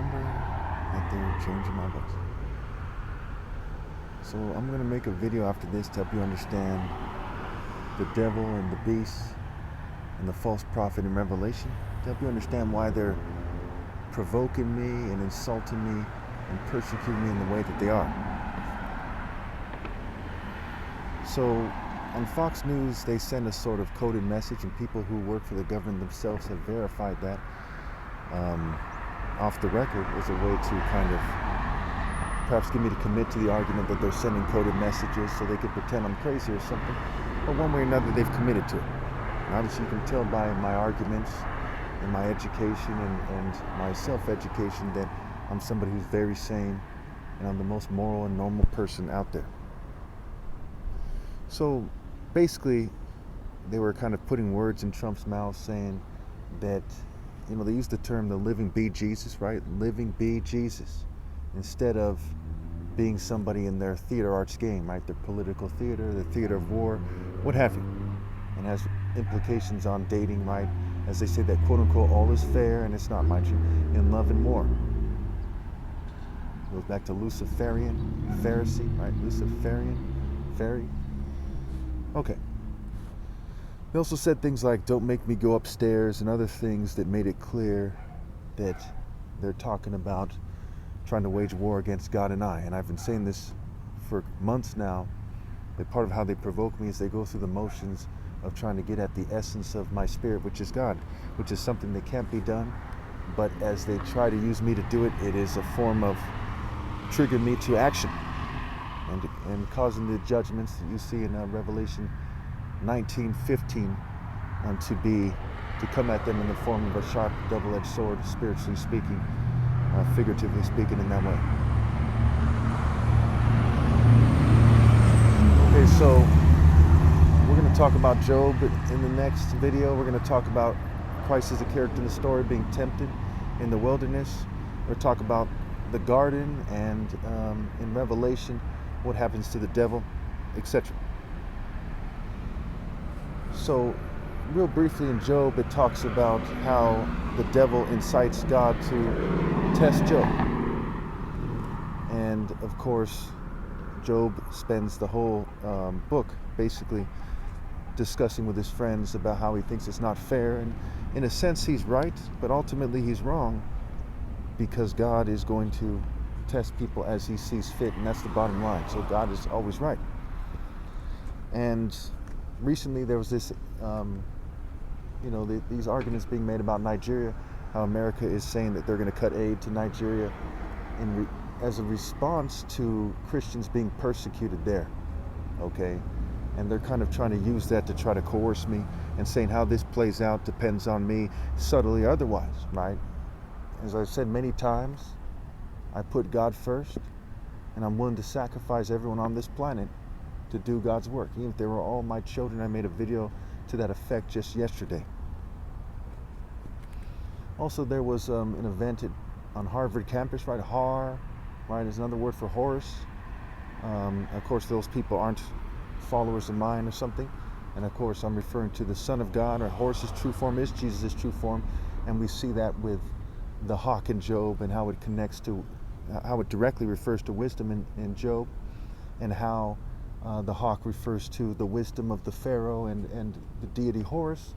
remember that they were changing my voice. So I'm going to make a video after this to help you understand the devil and the beast and the false prophet in Revelation, to help you understand why they're provoking me and insulting me and persecuting me in the way that they are. So on Fox News, they send a sort of coded message, and people who work for the government themselves have verified that off the record as a way to kind of perhaps get me to commit to the argument that they're sending coded messages so they could pretend I'm crazy or something. But one way or another, they've committed to it. And obviously, you can tell by my arguments and my education and my self-education that I'm somebody who's very sane and I'm the most moral and normal person out there. So basically, they were kind of putting words in Trump's mouth, saying that, they used the term the living be Jesus, right? Living be Jesus, instead of being somebody in their theater arts game, right? Their political theater, their theater of war, what have you. And has implications on dating, right? As they say that, quote unquote, all is fair, and it's not, mind you, in love and war. Goes back to Luciferian, Pharisee, right? Luciferian, fairy. Okay. They also said things like, don't make me go upstairs, and other things that made it clear that they're talking about trying to wage war against God and I. And I've been saying this for months now, that part of how they provoke me is they go through the motions of trying to get at the essence of my spirit, which is God, which is something that can't be done. But as they try to use me to do it, it is a form of triggering me to action and causing the judgments that you see in Revelation 19:15 to come at them in the form of a sharp, double-edged sword, spiritually speaking, figuratively speaking, in that way. Okay, so we're going to talk about Job in the next video. We're going to talk about Christ as a character in the story being tempted in the wilderness. We're going to talk about the garden and in Revelation what happens to the devil, etc. So real briefly in Job, it talks about how the devil incites God to test Job. And of course, Job spends the whole book basically discussing with his friends about how he thinks it's not fair. And in a sense, he's right, but ultimately he's wrong, because God is going to test people as he sees fit, and that's the bottom line. So God is always right. And recently there was this, these arguments being made about Nigeria, how America is saying that they're going to cut aid to Nigeria as a response to Christians being persecuted there, okay? And they're kind of trying to use that to try to coerce me, and saying how this plays out depends on me, subtly or otherwise, right? As I've said many times, I put God first, and I'm willing to sacrifice everyone on this planet to do God's work. Even if they were all my children, I made a video to that effect just yesterday. Also, there was an event on Harvard campus, right? HAR, right, is another word for Horus. Of course, those people aren't followers of mine or something. And of course, I'm referring to the Son of God, or Horus's true form is Jesus' true form. And we see that with the hawk in Job, and how it connects to, how it directly refers to wisdom in Job, and how the hawk refers to the wisdom of the Pharaoh, and the deity Horus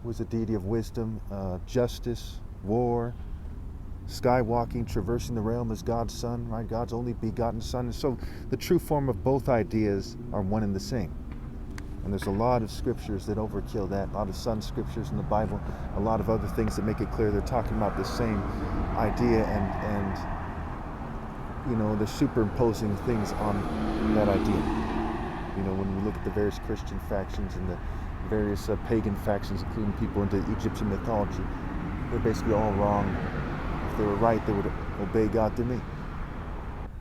was a deity of wisdom, justice, war, skywalking, traversing the realm as God's son, right? God's only begotten son. And so the true form of both ideas are one and the same. And there's a lot of scriptures that overkill that, a lot of sun scriptures in the Bible, a lot of other things that make it clear they're talking about the same idea, and they're superimposing things on that idea. When we look at the various Christian factions and the various pagan factions, including people into Egyptian mythology, they're basically all wrong. If they were right, they would obey God through me.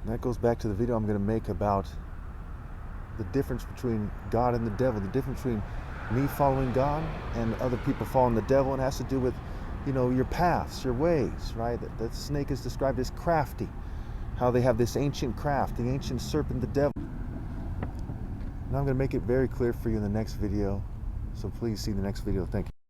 And that goes back to the video I'm going to make about the difference between God and the devil, the difference between me following God and other people following the devil. And it has to do with, your paths, your ways, right? That snake is described as crafty, how they have this ancient craft, the ancient serpent, the devil. And I'm going to make it very clear for you in the next video. So please see the next video. Thank you.